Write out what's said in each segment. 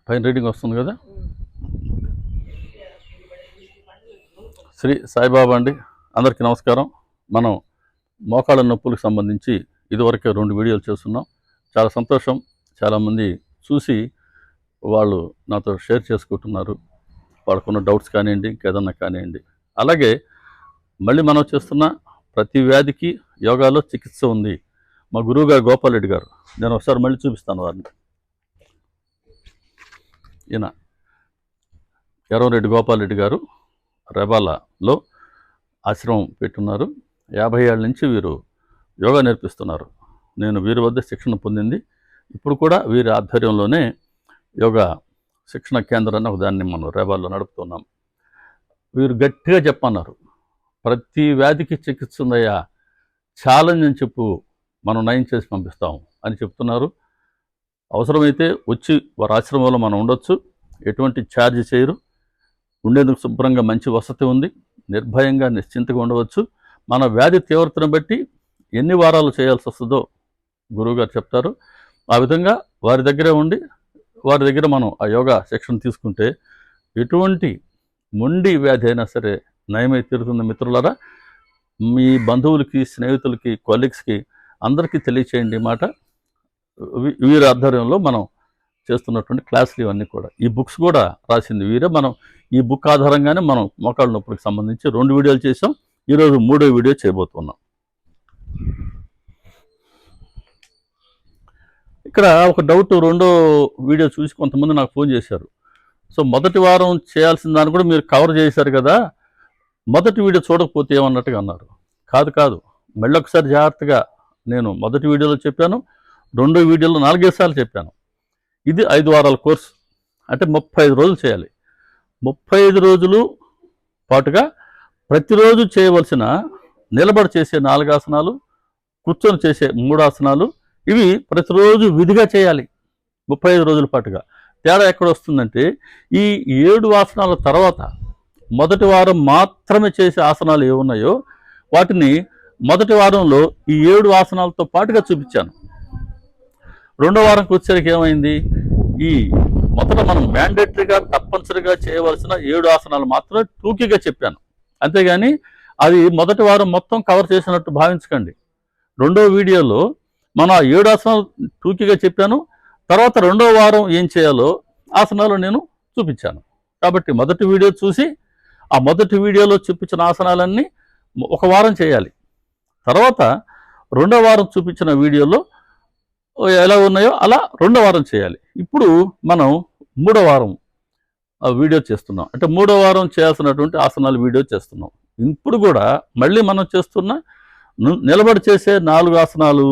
పైన రీడింగ్ వస్తుంది కదా. శ్రీ సాయిబాబా అండి, అందరికీ నమస్కారం. మనం మోకాళ్ళ నొప్పులకు సంబంధించి ఇదివరకే 2 వీడియోలు చేస్తున్నాం. చాలా సంతోషం. చాలామంది చూసి వాళ్ళు నాతో షేర్ చేసుకుంటున్నారు. వాళ్ళకున్న డౌట్స్ కానివ్వండి, ఇంకేదన్నా కానివ్వండి. అలాగే మళ్ళీ మనం చేస్తున్న ప్రతి వ్యాధికి యోగాలో చికిత్స ఉంది. మా గురువుగారు గోపాలరెడ్డి గారు, నేను ఒకసారి మళ్ళీ చూపిస్తాను వారిని. ఈయన ఎర్రంరెడ్డి గోపాలరెడ్డి గారు రెబాలలో ఆశ్రమం పెట్టున్నారు. 50 ఏళ్ళ నుంచి వీరు యోగా నేర్పిస్తున్నారు. నేను వీరి వద్ద శిక్షణ పొందింది. ఇప్పుడు కూడా వీరి ఆధ్వర్యంలోనే యోగా శిక్షణ కేంద్రాన్ని ఒకదాన్ని మనం రెబాల్లో నడుపుతున్నాం. వీరు గట్టిగా చెప్పన్నారు, ప్రతి వ్యాధికి చికిత్స ఉందయ్యా, ఛాలెంజ్ అని చెప్పు, మనం నయం చేసి పంపిస్తాం అని చెప్తున్నారు. అవసరమైతే వచ్చి వారి ఆశ్రమంలో మనం ఉండొచ్చు. ఎటువంటి ఛార్జ్ చేయరు. ఉండేందుకు శుభ్రంగా మంచి వసతి ఉంది. నిర్భయంగా నిశ్చింతగా ఉండవచ్చు. మన వ్యాధి తీవ్రతను బట్టి ఎన్ని వారాలు చేయాల్సి వస్తుందో గురువుగారు చెప్తారు. ఆ విధంగా వారి దగ్గరే ఉండి వారి దగ్గర మనం ఆ యోగా శిక్షణ తీసుకుంటే ఎటువంటి మొండి వ్యాధి అయినా సరే నయమై తీరుతుంది. మిత్రులారా, మీ బంధువులకి, స్నేహితులకి, కొలీగ్స్కి అందరికీ తెలియచేయండి మాట. వీరి ఆధ్వర్యంలో మనం చేస్తున్నటువంటి క్లాసులు ఇవన్నీ కూడా, ఈ బుక్స్ కూడా రాసింది వీరే. మనం ఈ బుక్ ఆధారంగానే మనం మోకాళ్ళ నొప్పులకు సంబంధించి 2 వీడియోలు చేసాం. ఈరోజు 3వ వీడియో చేయబోతున్నాం. ఇక్కడ ఒక డౌట్, 2వ వీడియో చూసి కొంతమంది నాకు ఫోన్ చేశారు. సో మొదటి వారం చేయాల్సిన దాన్ని కూడా మీరు కవర్ చేశారు కదా, మొదటి వీడియో చూడకపోతే ఏమన్నట్టుగా అన్నారు. కాదు, మళ్ళీ ఒకసారి జాగ్రత్తగా నేను మొదటి వీడియోలో చెప్పాను, 2వ వీడియోలో 4 సార్లు చెప్పాను. ఇది 5 వారాల కోర్సు, అంటే 35 రోజులు చేయాలి. 35 రోజులు పాటుగా ప్రతిరోజు చేయవలసిన నిలబడి చేసే 4 ఆసనాలు, కూర్చొని చేసే 3 ఆసనాలు, ఇవి ప్రతిరోజు విధిగా చేయాలి 35 రోజుల పాటుగా. తేడా ఎక్కడ వస్తుందంటే, ఈ 7 ఆసనాల తర్వాత మొదటి వారం మాత్రమే చేసే ఆసనాలు ఏమున్నాయో వాటిని మొదటి వారంలో ఈ 7 ఆసనాలతో పాటుగా చూపించాను. 2వ వారంకి వచ్చేసరికి ఏమైంది, ఈ మొదట మనం మ్యాండేటరీగా తప్పనిసరిగా చేయవలసిన 7 ఆసనాలు మాత్రమే టూకీగా చెప్పాను. అంతేగాని అది మొదటి వారం మొత్తం కవర్ చేసినట్టు భావించకండి. 2వ వీడియోలో మనం ఆ 7 ఆసనాలు టూకీగా చెప్పాను. తర్వాత 2వ వారం ఏం చేయాలో ఆసనాలు నేను చూపించాను. కాబట్టి మొదటి వీడియో చూసి ఆ మొదటి వీడియోలో చూపించిన ఆసనాలన్నీ ఒక వారం చేయాలి. తర్వాత 2వ వారం చూపించిన వీడియోలో ఎలా ఉన్నాయో అలా 2వ వారం చేయాలి. ఇప్పుడు మనం 3వ వారం వీడియో చేస్తున్నాం. అంటే 3వ వారం చేయాల్సినటువంటి ఆసనాలు వీడియో చేస్తున్నాం. ఇప్పుడు కూడా మళ్ళీ మనం చేస్తున్న నిలబడి చేసే 4 ఆసనాలు,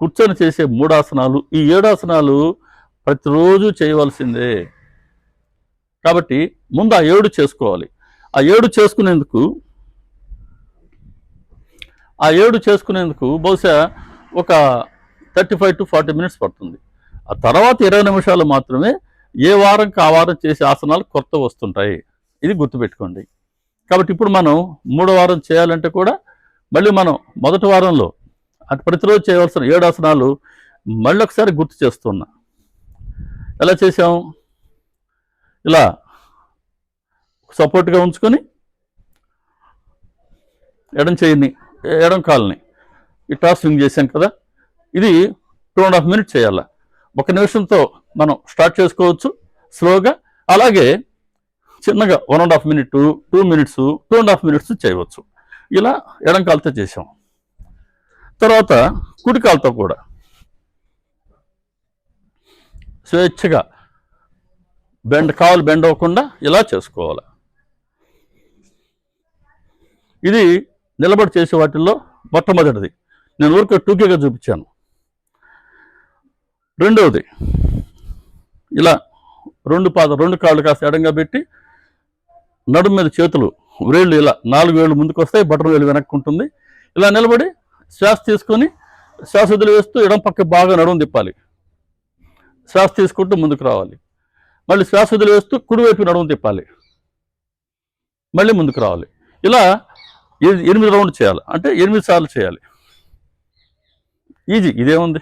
కూర్చొని చేసే 3 ఆసనాలు, ఈ 7 ఆసనాలు ప్రతిరోజు చేయవలసిందే. కాబట్టి ముందు ఆ 7 చేసుకోవాలి. ఆ 7 చేసుకునేందుకు బహుశా ఒక 35 to 40 మినిట్స్ పడుతుంది. ఆ తర్వాత 20 నిమిషాలు మాత్రమే ఏ వారంకి ఆ వారం చేసే ఆసనాలు కొత్త వస్తుంటాయి. ఇది గుర్తుపెట్టుకోండి. కాబట్టి ఇప్పుడు మనం 3వ వారం చేయాలంటే కూడా మళ్ళీ మనం మొదటి వారంలో అటు ప్రతిరోజు చేయవలసిన 7 ఆసనాలు మళ్ళీ ఒకసారి గుర్తు చేస్తున్నా. ఎలా చేసాం, ఇలా సపోర్ట్గా ఉంచుకొని ఎడం కాలుని ఇట్లా స్వింగ్ చేసాం కదా, ఇది 2.5 మినిట్స్ చేయాలి. 1 నిమిషంతో మనం స్టార్ట్ చేసుకోవచ్చు స్లోగా. అలాగే చిన్నగా 1.5 మినిట్, 2 మినిట్స్, 2.5 మినిట్స్ చేయవచ్చు. ఇలా ఎడం కాలుతో చేసాం. తర్వాత కుడి కాలుతో కూడా స్వేచ్ఛగా కాలు బెండ్ అవ్వకుండా ఇలా చేసుకోవాలి. ఇది నిలబడి చేసే వాటిల్లో మొట్టమొదటిది. నేను ఊరికే టూకీగా చూపించాను. 2వది ఇలా 2 కాళ్ళు కాస్త ఎడంగా పెట్టి నడుము మీద చేతులు, వేళ్ళు ఇలా 4 వేళ్ళు ముందుకు వస్తాయి, బటన్ వేలు వెనక్కి ఉంటుంది. ఇలా నిలబడి శ్వాస తీసుకొని శ్వాస వదిలివేస్తూ ఎడం పక్క బాగా నడుము తిప్పాలి. శ్వాస తీసుకుంటూ ముందుకు రావాలి. మళ్ళీ శ్వాస వదిలివేస్తూ కుడివైపు నడుము తిప్పాలి. మళ్ళీ ముందుకు రావాలి. ఇలా 8 రౌండ్లు చేయాలి. అంటే 8 సార్లు చేయాలి. ఈజీ, ఇదేముంది.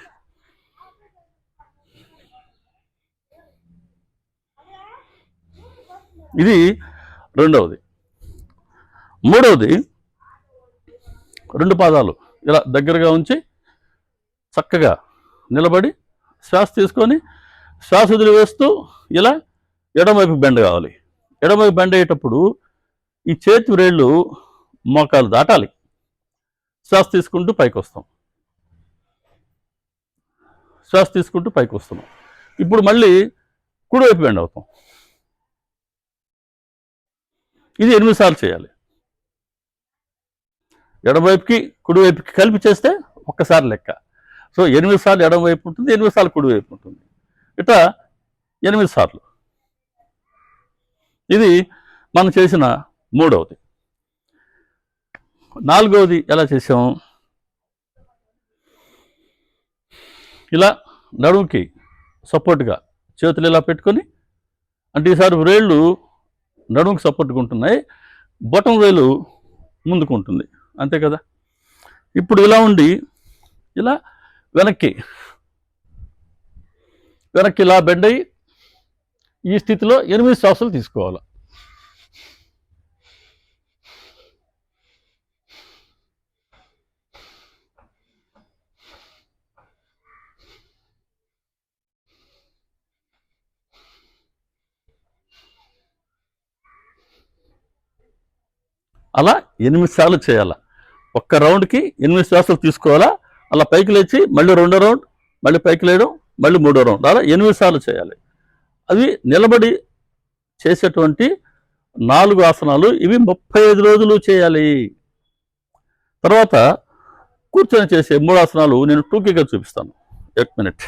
ఇది రెండవది. మూడవది, 2 పాదాలు ఇలా దగ్గరగా ఉంచి చక్కగా నిలబడి శ్వాస తీసుకొని శ్వాస వదిలివేస్తూ ఇలా ఎడమవైపు బెండ్ కావాలి. ఎడమవైపు బెండ్ అయ్యేటప్పుడు ఈ చేతి వ్రేళ్ళు మోకాలు దాటాలి. శ్వాస తీసుకుంటూ పైకి వస్తాం. శ్వాస తీసుకుంటూ పైకి వస్తున్నాం. ఇప్పుడు మళ్ళీ కుడివైపు బెండ్ అవుతాం. ఇది 8 సార్లు చేయాలి. ఎడమవైపుకి కుడివైపుకి కలిపి చేస్తే ఒక్కసారి లెక్క. సో 8 సార్లు ఎడమవైపు ఉంటుంది, 8 సార్లు కుడివైపు ఉంటుంది. ఇట్లా 8 సార్లు. ఇది మనం చేసిన మూడవది. నాలుగవది ఎలా చేసాం? ఇలా నడుముకి సపోర్ట్గా చేతులు ఇలా పెట్టుకొని, అంటే ఈసారి వ్రేళ్ళు నడుముకి సపోర్ట్గా ఉంటున్నాయి, బొటం వేలు ముందుకు ఉంటుంది, అంతే కదా. ఇప్పుడు ఇలా ఉండి ఇలా వెనక్కి ఇలా బెండ్ అయ్యి ఈ స్థితిలో 8 శ్వాసలు తీసుకోవాలి. అలా 8 సార్లు చేయాలా. ఒక్క రౌండ్కి 8 శ్వాసలు తీసుకోవాలా. అలా పైకి లేచి మళ్ళీ రెండో రౌండ్, మళ్ళీ పైకి లేయడం, మళ్ళీ మూడో రౌండ్, అలా 8 సార్లు చేయాలి. అవి నిలబడి చేసేటువంటి 4 ఆసనాలు. ఇవి 35 రోజులు చేయాలి. తర్వాత కూర్చొని చేసే 3 ఆసనాలు నేను టూకీగా చూపిస్తాను. 1 మినిట్.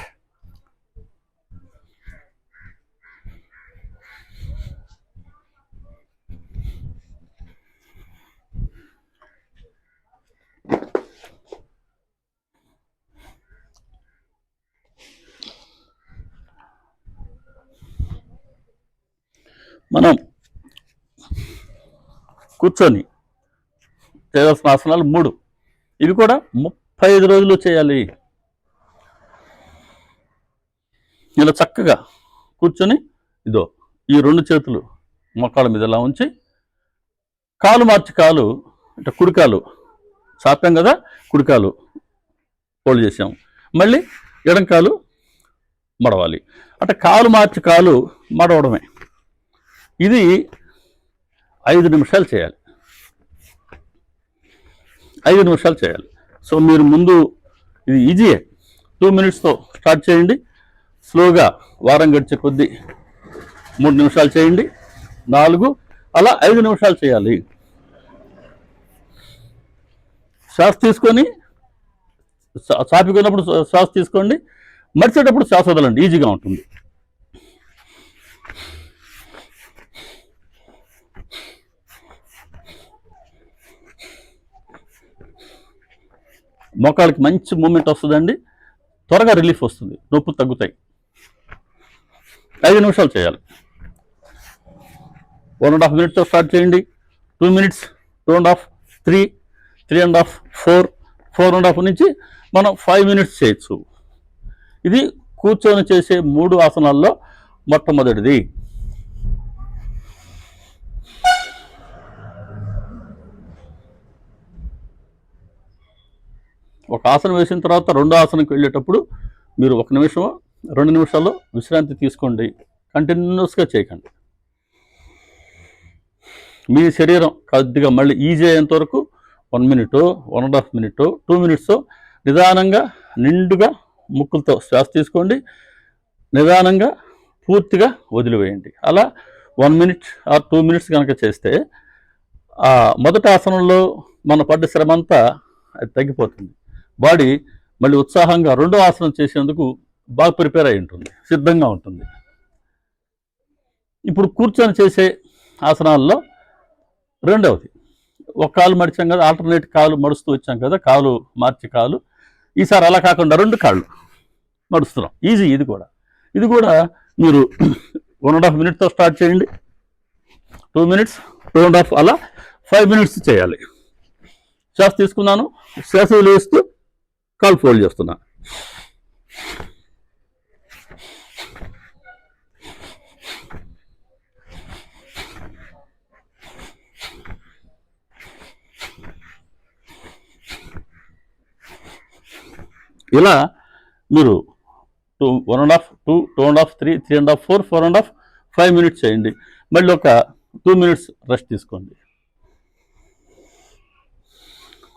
మనం కూర్చొని చేయాల్సిన ఆసనాలు 3. ఇవి కూడా 35 రోజులు చేయాలి. ఇలా చక్కగా కూర్చొని ఇదో ఈ 2 చేతులు మోకాళ్ళ మీద ఇలా ఉంచి కాలు మార్చి కాలు అంటే కుడికాలు చాపాం కదా, కుడికాలు ఫోల్డ్ చేసాం, మళ్ళీ ఎడంకాలు మడవాలి. అంటే కాలు మార్చి కాలు మడవడమే. ఇది 5 నిమిషాలు చేయాలి. 5 నిమిషాలు చేయాలి. సో మీరు ముందు ఇది ఈజీయే, 2 మినిట్స్తో స్టార్ట్ చేయండి. స్లోగా వారం గడిచే కొద్దీ 3 నిమిషాలు చేయండి, 4, అలా 5 నిమిషాలు చేయాలి. శ్వాస తీసుకొని చాపుకున్నప్పుడు శ్వాస తీసుకోండి, మరిచేటప్పుడు శ్వాస వదలండి, ఈజీగా ఉంటుంది. మోకాళ్ళకి మంచి మూమెంట్ వస్తుందండి, త్వరగా రిలీఫ్ వస్తుంది, నొప్పులు తగ్గుతాయి. 5 నిమిషాలు చేయాలి. 1.5 మినిట్స్తో స్టార్ట్ చేయండి, 2 మినిట్స్, 2.5, 3, 3.5, 4, 4.5 నుంచి మనం 5 మినిట్స్ చేయొచ్చు. ఇది కూర్చొని చేసే 3 ఆసనాల్లో మొట్టమొదటిది. ఒక ఆసనం వేసిన తర్వాత రెండో ఆసనంకి వెళ్ళేటప్పుడు మీరు 1 నిమిషం 2 నిమిషాల్లో విశ్రాంతి తీసుకోండి, కంటిన్యూస్గా చేయకండి. మీ శరీరం కొద్దిగా మళ్ళీ ఈజీ అయ్యేంత వరకు 1 మినిట్, 1.5 మినిట్, 2 మినిట్స్ నిదానంగా నిండుగా ముక్కులతో శ్వాస తీసుకోండి, నిదానంగా పూర్తిగా వదిలివేయండి. అలా 1 మినిట్ ఆర్ 2 మినిట్స్ కనుక చేస్తే ఆ మొదటి ఆసనంలో మన పడ్డ శ్రమ అంతా అది తగ్గిపోతుంది. బాడీ మళ్ళీ ఉత్సాహంగా రెండో ఆసనం చేసేందుకు బాగా ప్రిపేర్ అయి ఉంటుంది, సిద్ధంగా ఉంటుంది. ఇప్పుడు కూర్చొని చేసే ఆసనాల్లో రెండవది, ఒక కాలు మడిచాం కదా, ఆల్టర్నేట్ కాలు మడుస్తూ వచ్చాం కదా, కాలు మార్చి కాలు. ఈసారి అలా కాకుండా 2 కాళ్ళు మడుస్తున్నాం. ఈజీ. ఇది కూడా మీరు 1.5 మినిట్తో స్టార్ట్ చేయండి, 2 మినిట్స్, 2.5, అలా 5 మినిట్స్ చేయాలి. శ్వాస తీసుకున్నాను, శ్వాస వదిలేస్తూ కాలు ఫోల్డ్ చేస్తున్నా. ఇలా మీరు 1.5, 2, 2.5, 3, 3.5, 4, 4.5, 5 minutes చేయండి. మళ్ళీ ఒక 2 minutes రెస్ట్ తీసుకోండి.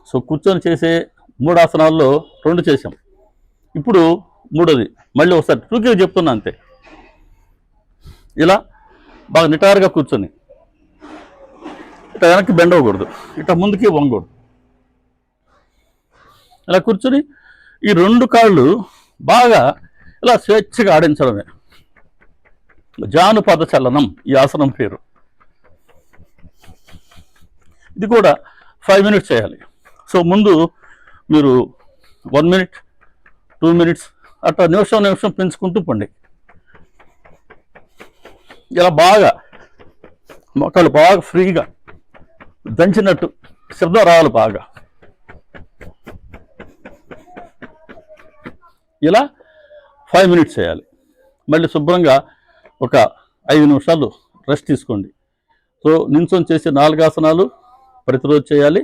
సో కూర్చొని చేసే 3 ఆసనాల్లో 2 చేసాం. ఇప్పుడు 3వది మళ్ళీ ఒకసారి టూకీగా చెప్తున్నా అంతే. ఇలా బాగా నిటారుగా కూర్చొని ఇట్లా వెనక్కి బెండ్ అవ్వకూడదు, ఇట్లా ముందుకి వంగకూడదు. ఇలా కూర్చొని ఈ 2 కాళ్ళు బాగా ఇలా స్వేచ్ఛగా ఆడించడమే జానుపాద చలనం, ఈ ఆసనం పేరు. ఇది కూడా 5 minutes చేయాలి. సో ముందు మీరు 1 minute, 2 minutes అట్లా నిమిషం పెంచుకుంటూ పండి. ఇలా బాగా మొక్కలు బాగా ఫ్రీగా దంచినట్టు శబ్దం రావాలి బాగా. ఇలా 5 minutes చేయాలి. మళ్ళీ శుభ్రంగా ఒక 5 నిమిషాలు రెస్ట్ తీసుకోండి. సో నించొని చేసే 4 ఆసనాలు ప్రతిరోజు చేయాలి.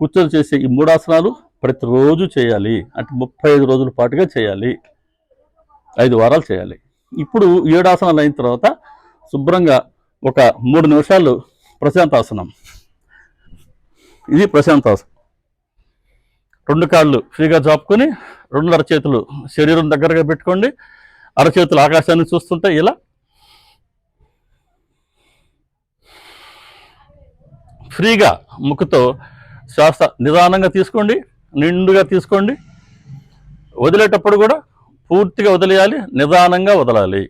కూర్చొని చేసే ఈ 3 ఆసనాలు ప్రతిరోజు చేయాలి. అంటే 35 రోజుల పాటుగా చేయాలి, 5 వారాలు చేయాలి. ఇప్పుడు 7 ఆసనాలు అయిన తర్వాత శుభ్రంగా ఒక 3 నిమిషాలు ప్రశాంతాసనం. ఇది ప్రశాంతాసనం. 2 కాళ్ళు ఫ్రీగా చాపుకొని 2 అరచేతులు శరీరం దగ్గరగా పెట్టుకోండి. అరచేతులు ఆకాశాన్ని చూస్తుంటే ఇలా ఫ్రీగా ముక్కుతో శ్వాస నిదానంగా తీసుకోండి, నిండుగా తీసుకోండి. వదిలేటప్పుడు కూడా పూర్తిగా వదిలేయాలి, నిదానంగా వదలాలి.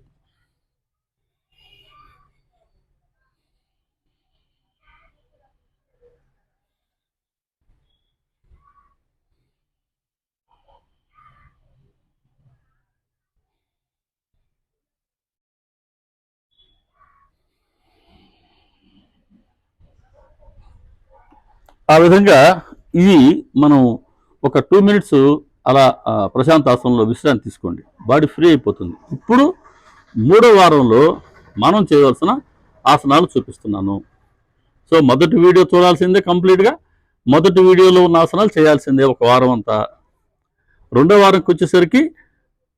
ఆ విధంగా ఇది మనం ఒక 2 minutes అలా ప్రశాంతాసనంలో విశ్రాంతి తీసుకోండి, బాడీ ఫ్రీ అయిపోతుంది. ఇప్పుడు 3వ వారంలో మనం చేయవలసిన ఆసనాలు చూపిస్తున్నాను. సో మొదటి వీడియో చూడాల్సిందే కంప్లీట్గా, మొదటి వీడియోలో ఉన్న ఆసనాలు చేయాల్సిందే ఒక వారం అంతా. 2వ వారంకి వచ్చేసరికి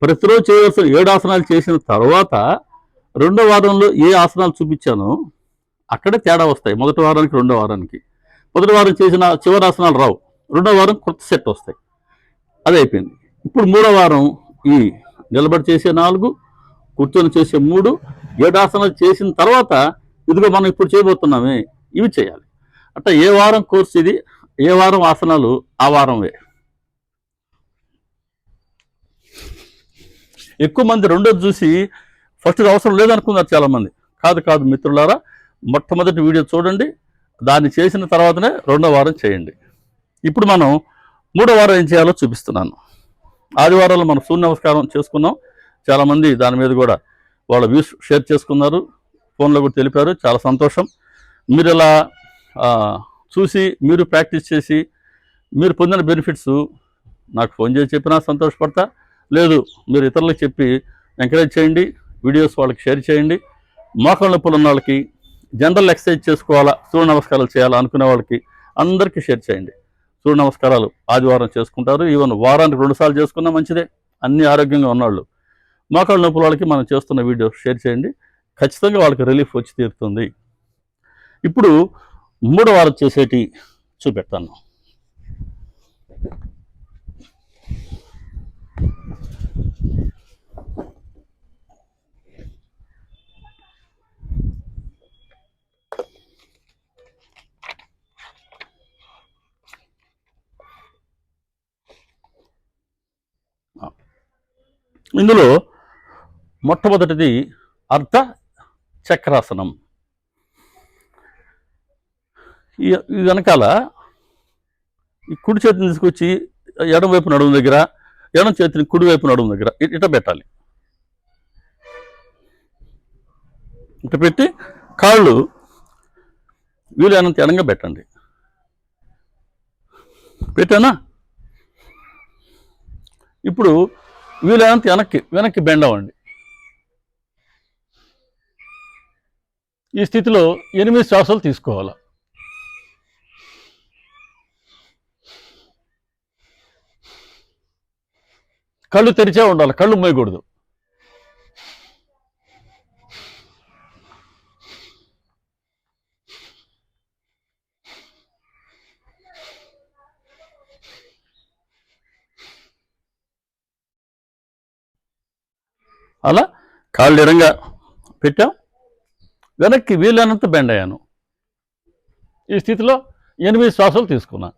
ప్రతిరోజు చేయవలసిన 7 ఆసనాలు చేసిన తర్వాత 2వ వారంలో ఏ ఆసనాలు చూపించానో అక్కడే తేడా వస్తాయి. మొదటి వారానికి 2వ వారానికి. మొదటి వారం చేసిన చివరి ఆసనాలు రావు, 2వ వారం కొత్త సెట్ వస్తాయి. అది అయిపోయింది. ఇప్పుడు 3వ వారం ఈ నిలబడి చేసే 4, కూర్చొని చేసే 3, 7 ఆసనాలు చేసిన తర్వాత ఇదిగో మనం ఇప్పుడు చేయబోతున్నామే ఇవి చేయాలి. అట్లా ఏ వారం కోర్సు ఇది, ఏ వారం ఆసనాలు ఆ వారంవే. ఎక్కువ మంది 2వది చూసి ఫస్ట్ అవసరం లేదనుకున్నారు చాలామంది. కాదు మిత్రులారా, మొట్టమొదటి వీడియో చూడండి, దాన్ని చేసిన తర్వాతనే 2వ వారం చేయండి. ఇప్పుడు మనం 3వ వారం ఏం చేయాలో చూపిస్తున్నాను. ఆదివారాలు మనం సూర్య నమస్కారం చేసుకున్నాం. చాలామంది దాని మీద కూడా వాళ్ళ వ్యూస్ షేర్ చేసుకున్నారు, ఫోన్లో కూడా తెలిపారు. చాలా సంతోషం. మీరు ఇలా చూసి మీరు ప్రాక్టీస్ చేసి మీరు పొందిన బెనిఫిట్స్ నాకు ఫోన్ చేసి చెప్పినా సంతోషపడతా. లేదు మీరు ఇతరులకు చెప్పి ఎంకరేజ్ చేయండి, వీడియోస్ వాళ్ళకి షేర్ చేయండి. మోకాళ్ళ నొప్పులు ఉన్న వాళ్ళకి, జనరల్ ఎక్సర్సైజ్ చేసుకోవాలా, సూర్య నమస్కారాలు చేయాలా అనుకునే వాళ్ళకి అందరికీ షేర్ చేయండి. సూర్య నమస్కారాలు ఆదివారం చేసుకుంటారు. ఈవెన్ వారానికి 2 సార్లు చేసుకున్నా మంచిదే, అన్ని ఆరోగ్యంగా ఉన్నవాళ్ళు. మోకాళ్ళ నొప్పుల వాళ్ళకి మనం చేస్తున్న వీడియో షేర్ చేయండి, ఖచ్చితంగా వాళ్ళకి రిలీఫ్ వచ్చి తీరుతుంది. ఇప్పుడు 3వ వారం చేసేటి చూపెడతాను. ఇందులో మొట్టమొదటిది అర్ధ చక్రాసనం. ఈ వెనకాల ఈ కుడి చేతిని తీసుకొచ్చి ఎడమవైపు నడుము దగ్గర, ఎడమ చేతిని కుడివైపు నడుము దగ్గర ఇట పెట్టాలి. ఇట పెట్టి కాళ్ళు వీలైనంత ఎడంగా పెట్టండి. పెట్టానా? ఇప్పుడు వీలైనంత వెనక్కి బెండ్ అవ్వండి. ఈ స్థితిలో 8 శ్వాసలు తీసుకోవాలి. కళ్ళు తెరిచే ఉండాలి, కళ్ళు మూయకూడదు. అలా కాళ్ళు ఎడంగా పెట్టాం, వెనక్కి వీలైనంత బెండ్ అయ్యాను. ఈ స్థితిలో 8 శ్వాసలు తీసుకున్నా.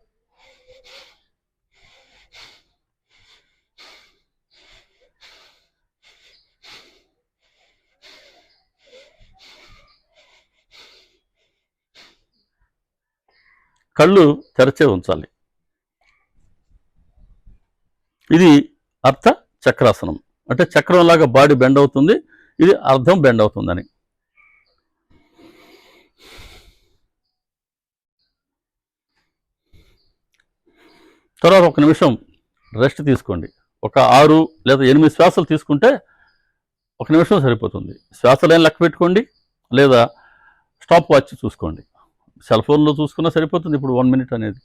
కళ్ళు తెరచే ఉంచాలి. ఇది అర్థ చక్రాసనం. అంటే చక్రంలాగా బాడీ బెండ్ అవుతుంది, ఇది అర్థం బెండ్ అవుతుందని. తర్వాత 1 నిమిషం రెస్ట్ తీసుకోండి. ఒక 6 లేదా 8 శ్వాసలు తీసుకుంటే 1 నిమిషం సరిపోతుంది. శ్వాసలైన లెక్క పెట్టుకోండి, లేదా స్టాప్ వాచ్ చూసుకోండి. సెల్ ఫోన్లో చూసుకున్నా సరిపోతుంది ఇప్పుడు 1 మినిట్ అనేది.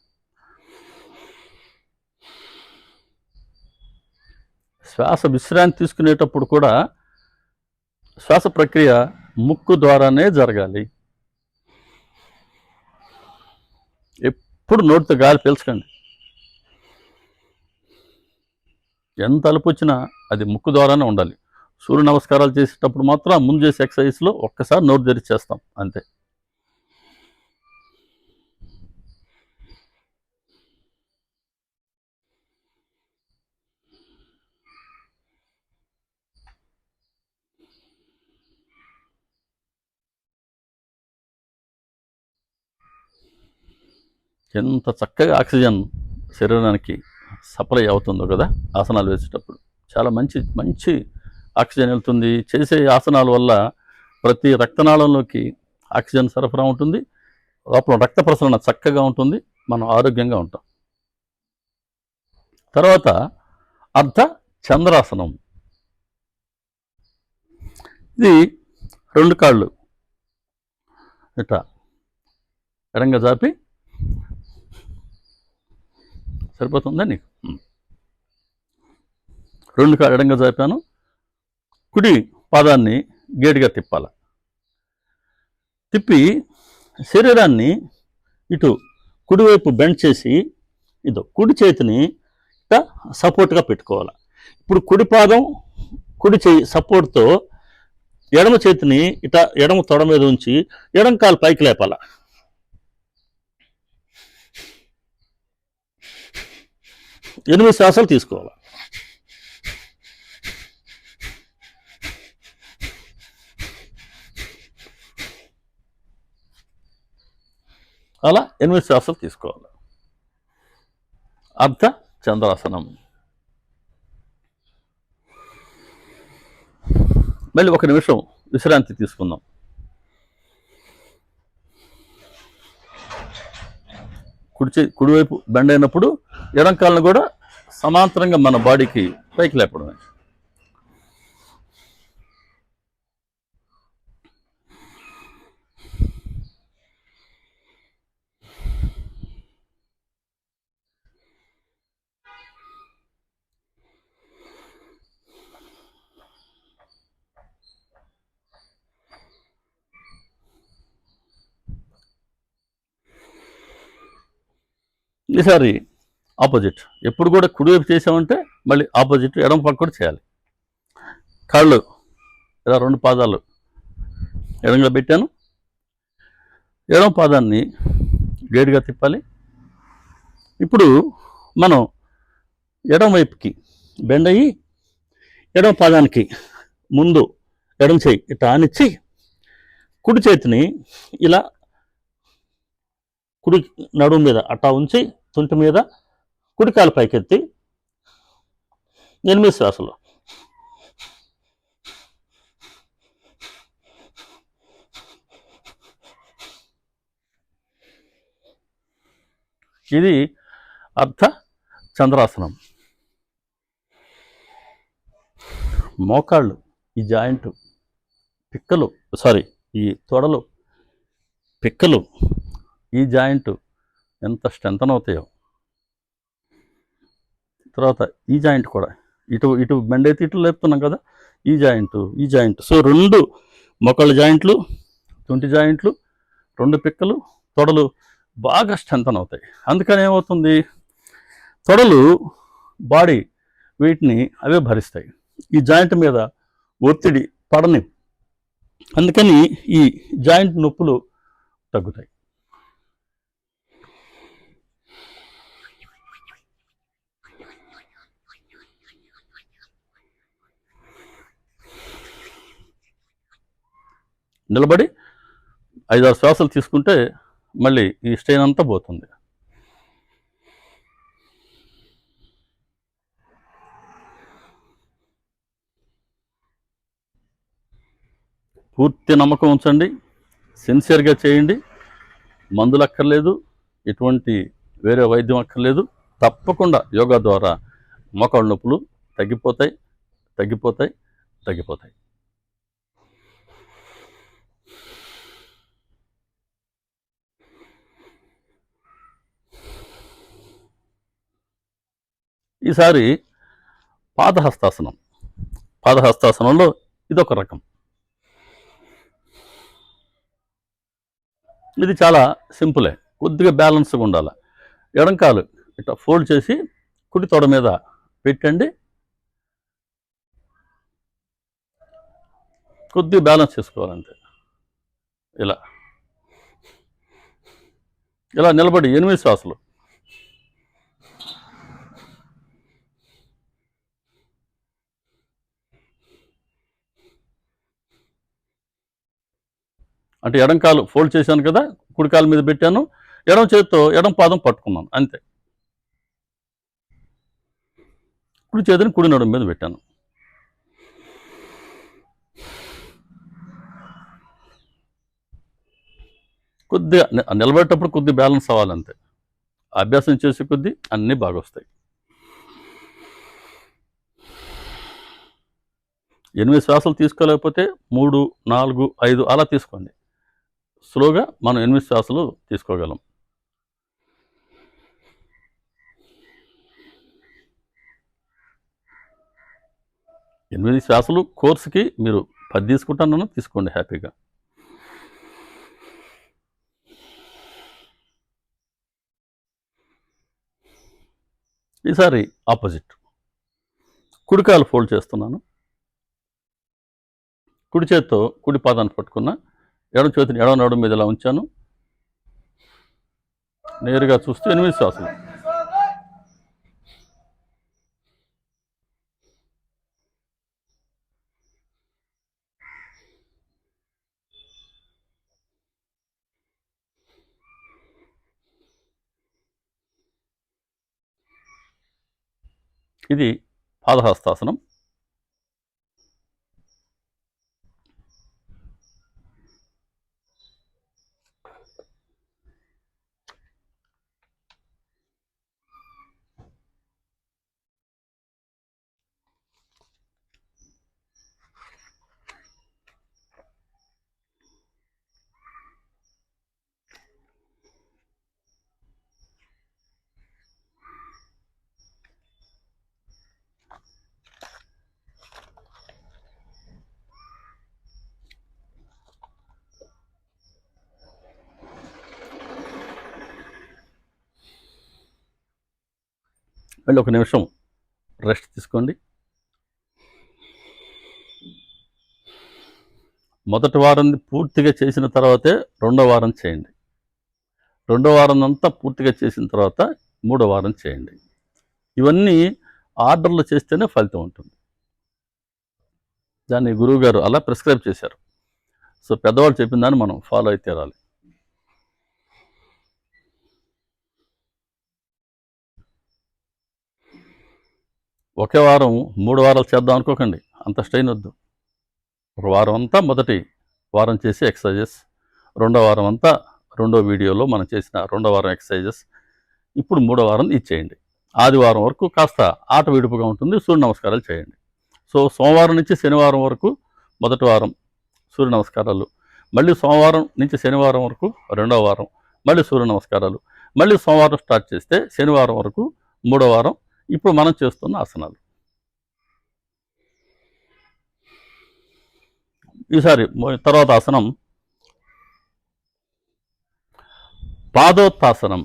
శ్వాస విశ్రాంతి తీసుకునేటప్పుడు కూడా శ్వాస ప్రక్రియ ముక్కు ద్వారానే జరగాలి. ఎప్పుడు నోటితో గాలి పీల్చకండి. ఎంత అలుపు వచ్చినా అది ముక్కు ద్వారానే ఉండాలి. సూర్య నమస్కారాలు చేసేటప్పుడు మాత్రం ముందు చేసే ఎక్సర్సైజ్లో ఒక్కసారి నోరు తెరిచి చేస్తాం అంతే. ఎంత చక్కగా ఆక్సిజన్ శరీరానికి సప్లై అవుతుందో కదా ఆసనాలు వేసేటప్పుడు. చాలా మంచి మంచి ఆక్సిజన్ వెళ్తుంది. చేసే ఆసనాల వల్ల ప్రతి రక్తనాళంలోకి ఆక్సిజన్ సరఫరా ఉంటుంది, లోపల రక్త ప్రసరణ చక్కగా ఉంటుంది, మనం ఆరోగ్యంగా ఉంటాం. తర్వాత అర్ధ చంద్రాసనం. ఇది 2 కాళ్ళు ఇట్లా ఎడంగా జాపి, సరిపోతుందా నీకు? 2 కాళ్ళు ఎడంగా జాపాను. కుడి పాదాన్ని గేటుగా తిప్పాలి. తిప్పి శరీరాన్ని ఇటు కుడివైపు బెండ్ చేసి ఇదో కుడి చేతిని ఇట్లా సపోర్ట్గా పెట్టుకోవాలి. ఇప్పుడు కుడి పాదం కుడి చేయి సపోర్ట్తో ఎడమ చేతిని ఇట్లా ఎడమ తొడ మీద ఉంచి ఎడం కాలు పైకి లేపాల. ఎనిమిది శ్వాసలు తీసుకోవాలి. అలా 8 శ్వాసలు తీసుకోవాలి. అర్ధ చంద్రాసనం. మళ్ళీ 1 నిమిషం విశ్రాంతి తీసుకుందాం. కుడివైపు బెండ్ అయినప్పుడు ఎడం కాళ్ళను కూడా సమాంతరంగా మన బాడీకి పైకి లేపడమే. ఈసారి ఆపోజిట్. ఎప్పుడు కూడా కుడివైపు చేసామంటే మళ్ళీ ఆపోజిట్ ఎడమ పక్క కూడా చేయాలి. కాళ్ళు ఇలా 2 పాదాలు ఎడంగా పెట్టాను. ఎడమ పాదాన్ని గేటుగా తిప్పాలి. ఇప్పుడు మనం ఎడమ వైపుకి బెండ్ అయ్యి ఎడమ పాదానికి ముందు ఎడమ చేయి ఇట్లా ఆనిచ్చి కుడి చేతిని ఇలా కుడి నడుము మీద అట్టా ఉంచి తుంటి మీద కుడి కాలు పైకెత్తి 8 శ్వాసలు. ఇది అర్ధ చంద్రాసనం. మోకాళ్ళు, ఈ జాయింట్, పిక్కలు, ఈ తొడలు, పిక్కలు, ఈ జాయింట్ ఎంత స్ట్రెంథన్ అవుతాయో. తర్వాత ఈ జాయింట్ కూడా ఇటు ఇటు బెండ్ అయితే ఇటు లేపుతున్నాం కదా, ఈ జాయింట్. సో 2 మొక్కల జాయింట్లు, తుంటి జాయింట్లు, 2 పిక్కలు, తొడలు బాగా స్ట్రెంథన్ అవుతాయి. అందుకని ఏమవుతుంది, తొడలు బాడీ వెయిట్ని అవే భరిస్తాయి, ఈ జాయింట్ మీద ఒత్తిడి పడని. అందుకని ఈ జాయింట్ నొప్పులు తగ్గుతాయి. నిలబడి 5-6 శ్వాసలు తీసుకుంటే మళ్ళీ ఈ స్ట్రెయిన్ అంతా పోతుంది. పూర్తి నమ్మకం ఉంచండి, సిన్సియర్గా చేయండి. మందులు అక్కర్లేదు, ఎటువంటి వేరే వైద్యం అక్కర్లేదు. తప్పకుండా యోగా ద్వారా మోకాళ్ళ నొప్పులు తగ్గిపోతాయి. ఈసారి పాదహస్తాసనంలో ఇదొక రకం. ఇది చాలా సింపులే, కొద్దిగా బ్యాలెన్స్గా ఉండాలి. ఎడంకాలు ఇట్లా ఫోల్డ్ చేసి కుడి తొడ మీద పెట్టండి, కొద్దిగా బ్యాలెన్స్ చేసుకోవాలంటే ఇలా నిలబడి 8 శ్వాసలు. అంటే ఎడంకాలు ఫోల్డ్ చేశాను కదా, కుడి కాలు మీద పెట్టాను, ఎడం చేతితో ఎడం పాదం పట్టుకున్నాను అంతే. కుడి చేతిని కుడి నడుము మీద పెట్టాను. కొద్దిగా నిలబడేటప్పుడు కొద్దిగా బ్యాలెన్స్ అవ్వాలంతే. అభ్యాసం చేసే కొద్దీ అన్నీ బాగా వస్తాయి. 8 శ్వాసలు తీసుకోలేకపోతే 3, 4, 5 అలా తీసుకోండి. స్లోగా మనం 8 శ్వాసలు తీసుకోగలం. ఎనిమిది శ్వాసలు కోర్సుకి మీరు 10 తీసుకుంటానన్నా తీసుకోండి హ్యాపీగా. ఈసారి ఆపోజిట్. కుడికాలు ఫోల్డ్ చేస్తున్నాను, కుడి చేత్తో కుడి పాదాన్ని పట్టుకున్నా, ఎడం చేతిని ఎడం నడుము మీద ఇలా ఉంచాను, నేరుగా చూస్తూ 8 శ్వాసలు. ఇది పాదహస్తాసనం. మళ్ళీ 1 నిమిషం రెస్ట్ తీసుకోండి. మొదటి వారం పూర్తిగా చేసిన తర్వాతే 2వ వారం చేయండి. 2వ వారం అంతా పూర్తిగా చేసిన తర్వాత 3వ వారం చేయండి. ఇవన్నీ ఆర్డర్లో చేస్తేనే ఫలితం ఉంటుంది. దాన్ని గురువుగారు అలా ప్రిస్క్రైబ్ చేశారు. సో పెద్దవాళ్ళు చెప్పిన దాన్ని మనం ఫాలో అయితే తీరాలి. ఒకే వారం 3 వారాలు చేద్దాం అనుకోకండి, అంత స్ట్రెయిన్ వద్దు. ఒక వారం అంతా మొదటి వారం చేసి ఎక్సర్సైజెస్, 2వ వారం అంతా 2వ వీడియోలో మనం చేసిన 2వ వారం ఎక్సర్సైజెస్, ఇప్పుడు 3వ వారం ఇది చేయండి. ఆదివారం వరకు కాస్త ఆట విడుపుగా ఉంటుంది, సూర్య నమస్కారాలు చేయండి. సో సోమవారం నుంచి శనివారం వరకు మొదటి వారం సూర్య నమస్కారాలు, మళ్ళీ సోమవారం నుంచి శనివారం వరకు 2వ వారం మళ్ళీ సూర్య నమస్కారాలు, మళ్ళీ సోమవారం స్టార్ట్ చేస్తే శనివారం వరకు 3వ వారం ఇప్పుడు మనం చేస్తున్న ఆసనాలు. ఈసారి తర్వాత ఆసనం పాదోత్తాసనం.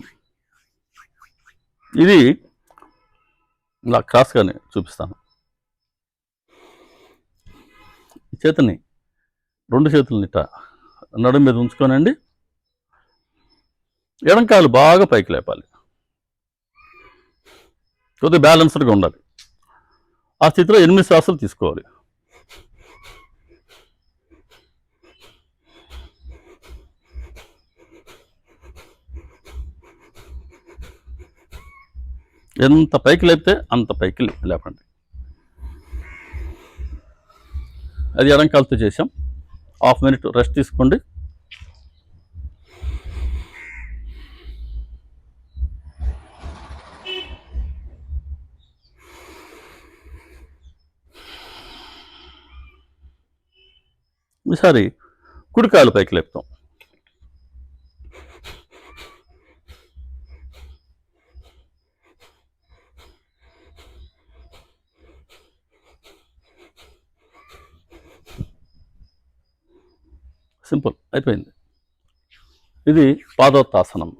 ఇది ఇలా క్రాస్గానే చూపిస్తాను. చేతిని 2 చేతులని ఇట్లా నడుము మీద ఉంచుకోనండి. ఎడంకాలు బాగా పైకి లేపాలి. కొద్దిగా బ్యాలెన్స్డ్గా ఉండాలి. ఆ స్థితిలో 8 శ్వాసలు తీసుకోవాలి. ఎంత పైకి లేపితే అంత పైకి లేపండి. అది ఎడంకాలతో చేసాం. హాఫ్ మినిట్ రెస్ట్ తీసుకోండి. ఈసారి కుడికాలు పైకి లేపుతాం. సింపుల్, అయిపోయింది. ఇది పాదోత్తాసనం.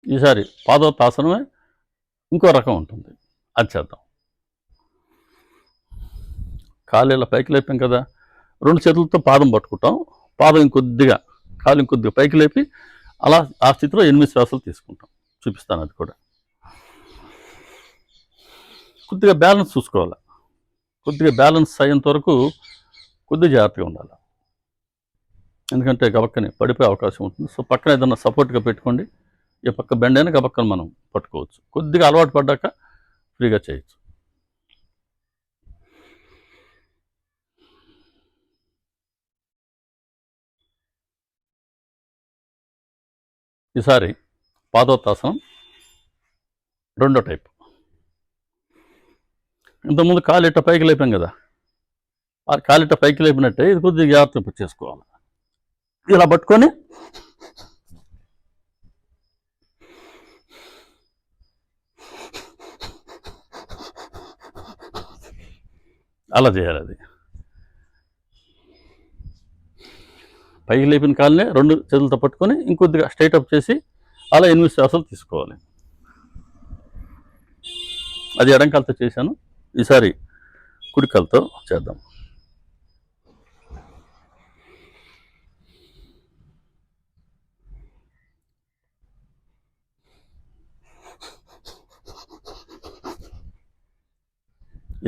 ఈసారి పాదోత్తాసనమే ఇంకో రకం ఉంటుంది, అది చేద్దాం. కాలు ఇలా పైకి లేపాం కదా, 2 చేతులతో పాదం పట్టుకుంటాం. పాదం ఇంకొద్దిగా, కాలు ఇంకొద్దిగా పైకి లేపి అలా ఆ స్థితిలో 8 శ్వాసలు తీసుకుంటాం. చూపిస్తాను అది కూడా. కొద్దిగా బ్యాలెన్స్ చూసుకోవాలి. కొద్దిగా బ్యాలెన్స్ అయ్యేంత వరకు కొద్దిగా జాగ్రత్తగా ఉండాలి. ఎందుకంటే గబక్కని పడిపోయే అవకాశం ఉంటుంది. సో పక్కన ఏదన్నా సపోర్ట్గా పెట్టుకోండి. ఏ పక్క బెండ్ అయినా గబక్కన మనం పట్టుకోవచ్చు. కొద్దిగా అలవాటు పడ్డాక ఫ్రీగా చేయొచ్చు. ఈసారి పాదోత్తాసనం రెండో టైప్. ఇంతకుముందు కాలిట్ట పైకి లేపాం కదా, ఆ కాలిట్ట పైకి లేపినట్టే ఇది కొద్దిగా జాగ్రత్త చేసుకోవాలి. ఇలా పట్టుకొని అలా చేయాలి. అది పైకి లేపిన కాళ్ళనే 2 చేతులతో పట్టుకొని ఇంకొద్దిగా స్ట్రైట్ అప్ చేసి అలా 8 శ్వాసలు తీసుకోవాలి. అది ఎడంకాలతో చేశాను. ఈసారి కుడికాలతో చేద్దాం.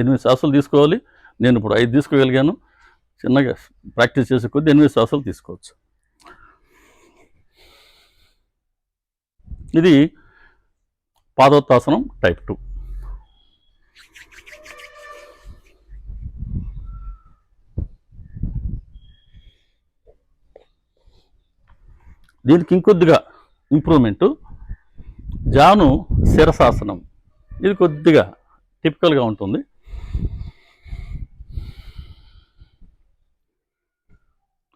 ఎనిమిది శ్వాసలు తీసుకోవాలి. నేను ఇప్పుడు 5 తీసుకోగలిగాను. చిన్నగా ప్రాక్టీస్ చేసే కొద్దీ 8 శ్వాసలు తీసుకోవచ్చు. ఇది పాదోత్తాసనం టైప్ 2. దీనికి ఇంకొద్దిగా ఇంప్రూవ్మెంటు జాను శిరసాసనం. ఇది కొద్దిగా టిపికల్గా ఉంటుంది.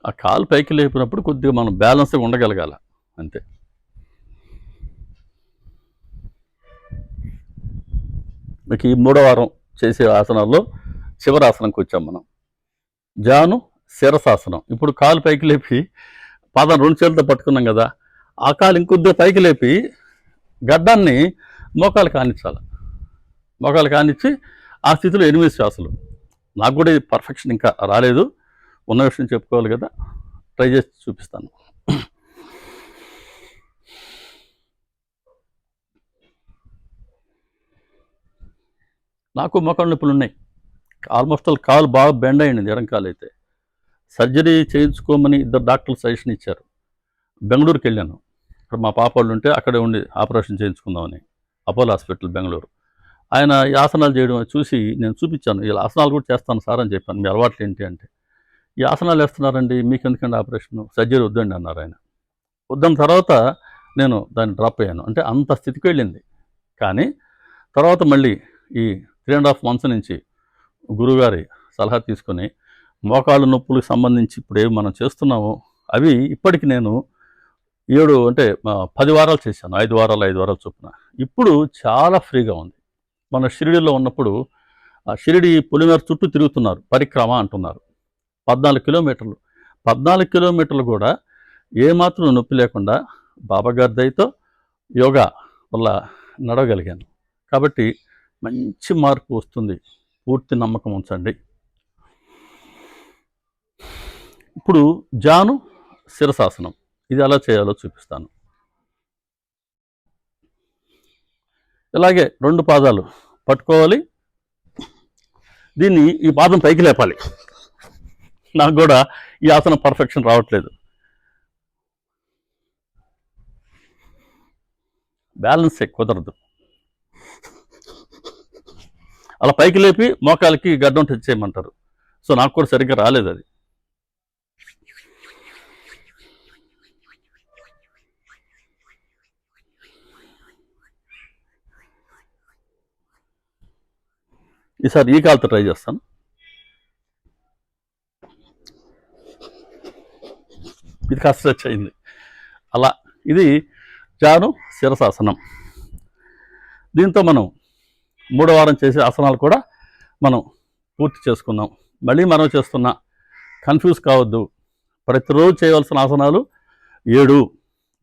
ఆ కాలు పైకి లేపినప్పుడు కొద్దిగా మనం బ్యాలెన్స్గా ఉండగలగాల, అంతే. మీకు ఈ 3వ వారం చేసే ఆసనాల్లో చివరి ఆసనంకి వచ్చాం మనం. జాను శిరసాసనం. ఇప్పుడు కాలు పైకి లేపి పాదం 2 చేతులతో పట్టుకున్నాం కదా, ఆ కాలు ఇంకొద్దిగా పైకి లేపి గడ్డాన్ని మోకాలు కానిచ్చాలి. మోకాలు కానిచ్చి ఆ స్థితిలో 8 శ్వాసలు. నాకు కూడా ఇది పర్ఫెక్షన్ ఇంకా రాలేదు, ఉన్న విషయం చెప్పుకోవాలి కదా, ట్రై చేసి చూపిస్తాను. నాకు మోకాళ్ళ నొప్పులు ఉన్నాయి. ఆల్మోస్ట్ కాలు బాగా బెండ్ అయ్యింది, ఎడం కాలు అయితే. సర్జరీ చేయించుకోమని 2 డాక్టర్లు సజెషన్ ఇచ్చారు. బెంగళూరుకి వెళ్ళాను. ఇక్కడ మా పాప వాళ్ళు ఉంటే అక్కడే ఉండి ఆపరేషన్ చేయించుకుందామని, అపోలో హాస్పిటల్ బెంగళూరు. ఆయన ఈ ఆసనాలు చేయడం చూసి నేను చూపించాను. ఇలా ఆసనాలు కూడా చేస్తాను సార్ అని చెప్పాను. మీ అలవాట్లు ఏంటి అంటే, ఈ ఆసనాలు వేస్తున్నారండి, మీకు ఎందుకండి ఆపరేషన్, సర్జరీ వద్దండి అన్నారు ఆయన. వద్దన్న తర్వాత నేను దాన్ని డ్రాప్ అయ్యాను. అంటే అంత స్థితికి వెళ్ళింది. కానీ తర్వాత మళ్ళీ ఈ 3.5 months నుంచి గురువుగారి సలహా తీసుకొని మోకాళ్ళ నొప్పులకు సంబంధించి ఇప్పుడు ఏమి మనం చేస్తున్నామో అవి ఇప్పటికి నేను 10 వారాలు చేశాను. 5 వారాలు చొప్పున. ఇప్పుడు చాలా ఫ్రీగా ఉంది. మన షిరిడీలో ఉన్నప్పుడు ఆ షిరిడి పొలిమేర చుట్టూ తిరుగుతున్నారు, పరిక్రమ అంటున్నారు. 14 కిలోమీటర్లు. 14 కిలోమీటర్లు కూడా ఏమాత్రం నొప్పి లేకుండా బాబాగారి దయతో యోగా వల్ల నడవగలిగాను. కాబట్టి మంచి మార్పు వస్తుంది, పూర్తి నమ్మకం ఉంచండి. ఇప్పుడు జాను శిరసాసనం, ఇది ఎలా చేయాలో చూపిస్తాను. ఇలాగే 2 పాదాలు పట్టుకోవాలి. దీన్ని ఈ పాదం పైకి లేపాలి. నాకు కూడా ఈ ఆసనం పర్ఫెక్షన్ రావట్లేదు. బ్యాలెన్స్ కుదరదు. అలా పైకి లేపి మోకాలకి గడ్డం టచ్ చేయమంటారు. సో నాకు కూడా సరిగ్గా రాలేదు అది. ఈసారి ఈ కాలుతో ట్రై చేస్తాను. ఇది కాస్త స్ట్రెచ్ అయింది. అలా ఇది జాను శిరసాసనం. దీంతో మనం 3వ వారం చేసే ఆసనాలు కూడా మనం పూర్తి చేసుకున్నాం. మళ్ళీ మనం చేస్తున్నా, కన్ఫ్యూజ్ కావద్దు. ప్రతిరోజు చేయవలసిన ఆసనాలు 7,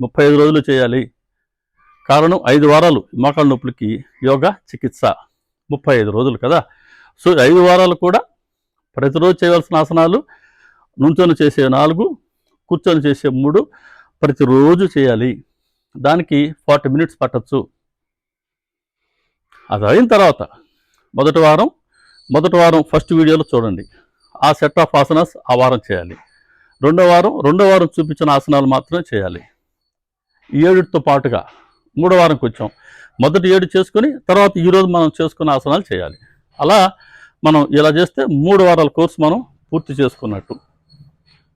35 రోజులు చేయాలి. కారణం 5 వారాలు మోకాళ్ళ నొప్పులకి యోగా చికిత్స, 35 రోజులు కదా. సో 5 వారాలు కూడా ప్రతిరోజు చేయవలసిన ఆసనాలు నుంచొని చేసే 4, కూర్చొని చేసే 3 ప్రతిరోజు చేయాలి. దానికి 40 minutes పట్టచ్చు. అది అయిన తర్వాత మొదటి వారం ఫస్ట్ వీడియోలో చూడండి. ఆ సెట్ ఆఫ్ ఆసనాస్ ఆ వారం చేయాలి. రెండో వారం చూపించిన ఆసనాలు మాత్రమే చేయాలి. ఈ 7తో పాటుగా 3వ వారంకి వచ్చాం. మొదటి 7 చేసుకుని తర్వాత ఈరోజు మనం చేసుకున్న ఆసనాలు చేయాలి. అలా మనం ఇలా చేస్తే 3 వారాల కోర్సు మనం పూర్తి చేసుకున్నట్టు.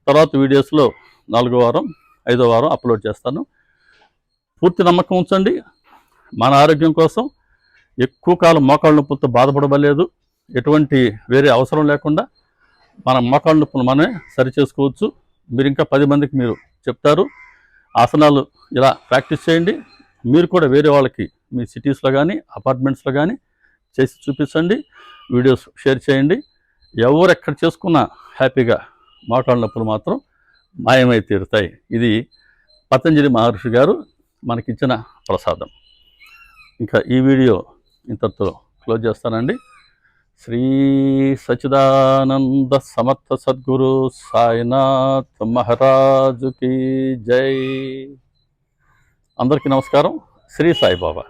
తర్వాత వీడియోస్లో 4వ వారం 5వ వారం అప్లోడ్ చేస్తాను. పూర్తి నమ్మకం ఉంచండి. మన ఆరోగ్యం కోసం ఎక్కువ కాలం మోకాళ్ళ నొప్పులతో బాధపడలేదు. ఎటువంటి వేరే అవసరం లేకుండా మన మోకాళ్ళ నొప్పులు మనమే సరి చేసుకోవచ్చు. మీరు ఇంకా 10 మందికి మీరు చెప్తారు. ఆసనాలు ఇలా ప్రాక్టీస్ చేయండి. మీరు కూడా వేరే వాళ్ళకి మీ సిటీస్లో కానీ అపార్ట్మెంట్స్లో కానీ చేసి చూపించండి. వీడియోస్ షేర్ చేయండి. ఎవరు ఎక్కడ చేసుకున్నా హ్యాపీగా మోకాళ్ళ నొప్పులు మాత్రం మాయమై తీరుతాయి. ఇది పతంజలి మహర్షి గారు మనకిచ్చిన ప్రసాదం. ఇంకా ఈ వీడియో ఇంతటితో క్లోజ్ చేస్తానండి. శ్రీ సచ్చిదానంద సమర్థ సద్గురు సాయినాథ్ మహారాజుకి జై. అందరికీ నమస్కారం. శ్రీ సాయిబాబా.